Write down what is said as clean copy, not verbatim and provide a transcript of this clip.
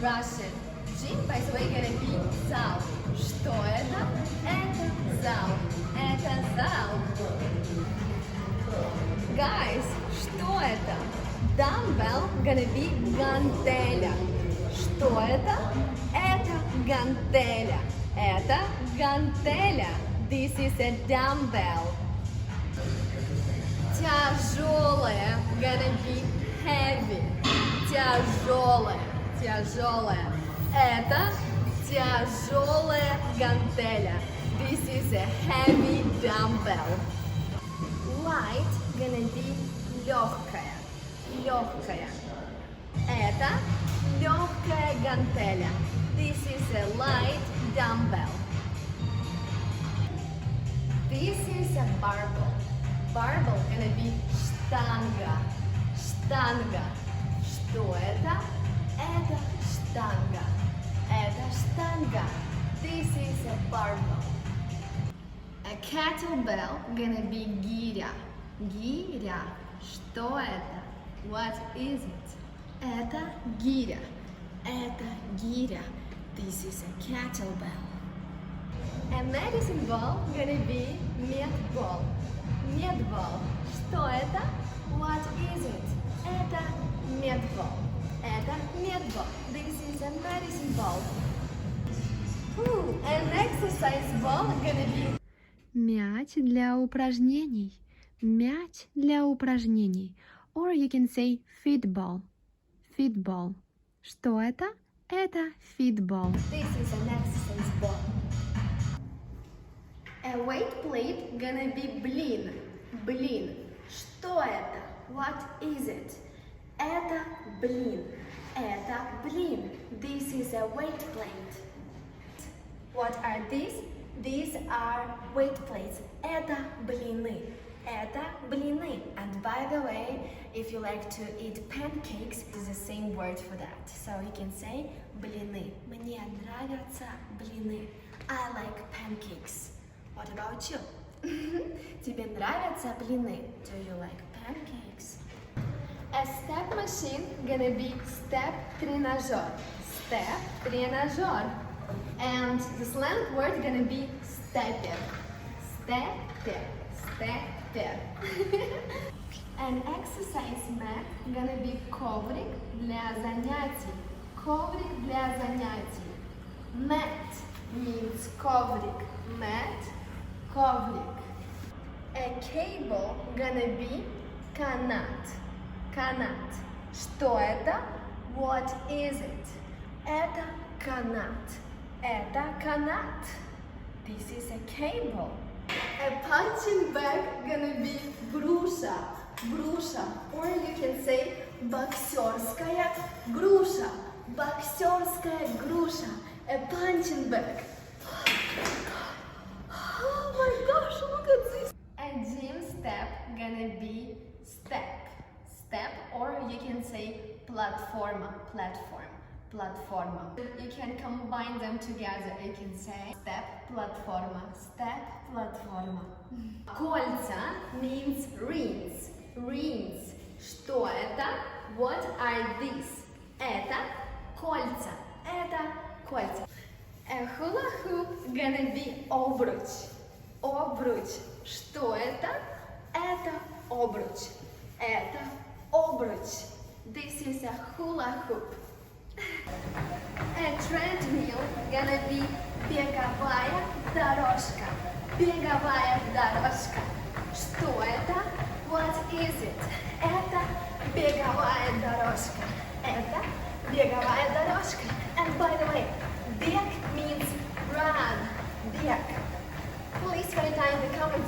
Russian. Gym, by the way, gonna be зал. Что это? Это зал. Это зал. Guys, что это? Dumbbell gonna be гантеля. Что это? Это гантеля. Это гантеля. This is a dumbbell. Тяжелая gonna be heavy. Тяжелая. Тяжелая. Это тяжелая гантеля. This is a heavy dumbbell. Light gonna be легкая. Легкая. Это легкая гантеля. This is a light dumbbell. This is a barbell. Barbell gonna be штанга. Штанга. Что это? Это штанга. Это штанга. This is a barbell. A kettlebell gonna be гиря. Гиря. Что это? What is it? Это гиря. Это гиря. This is a kettlebell. A medicine ball gonna be медбол. Медбол. Что это? What is it? Это медбол. Это медбол. This is a medicine ball. An exercise ball gonna be Мяч для упражнений. Мяч для упражнений. Or you can say football. Football. Что это? Это football. This is an exercise ball. A weight plate gonna be блин. Блин. Что это? What is it? Это блин. Это блин. This is a weight plate. What are these? These are weight plates. Это блины. Это блины. And by the way, if you like to eat pancakes, it's the same word for that. So you can say блины. Мне нравятся блины. I like pancakes. What about you? Тебе нравятся блины? Do you like pancakes? A step machine gonna be step тренажер. Step тренажер. And the slang word gonna be stepper. Stepper. Stepper. An exercise mat gonna be коврик для занятий. Коврик для занятий. Mat means коврик. Mat, коврик. A cable gonna be канат. Канат. Что это? What is it? Это канат. Это канат. This is a cable. A punching bag gonna be груша. Груша. Or you can say боксерская груша. Боксерская груша. A punching bag. Oh my gosh, look at this. A gym step gonna be step. Step, or you can say platform. Platform. Platform. You can combine them together. You can say step, platform. Step, platform. Кольца means rings. Rings. Что это? What are these? Это кольца. Это кольца. A hula hoop gonna be обруч. Обруч. Что это? Это обруч. Это обруч. This is a hula hoop. A treadmill gonna be беговая дорожка. Беговая дорожка. Что это? What is it? Это беговая дорожка. Это беговая дорожка. And by the way, бег means run. Бег. Please write down in the comment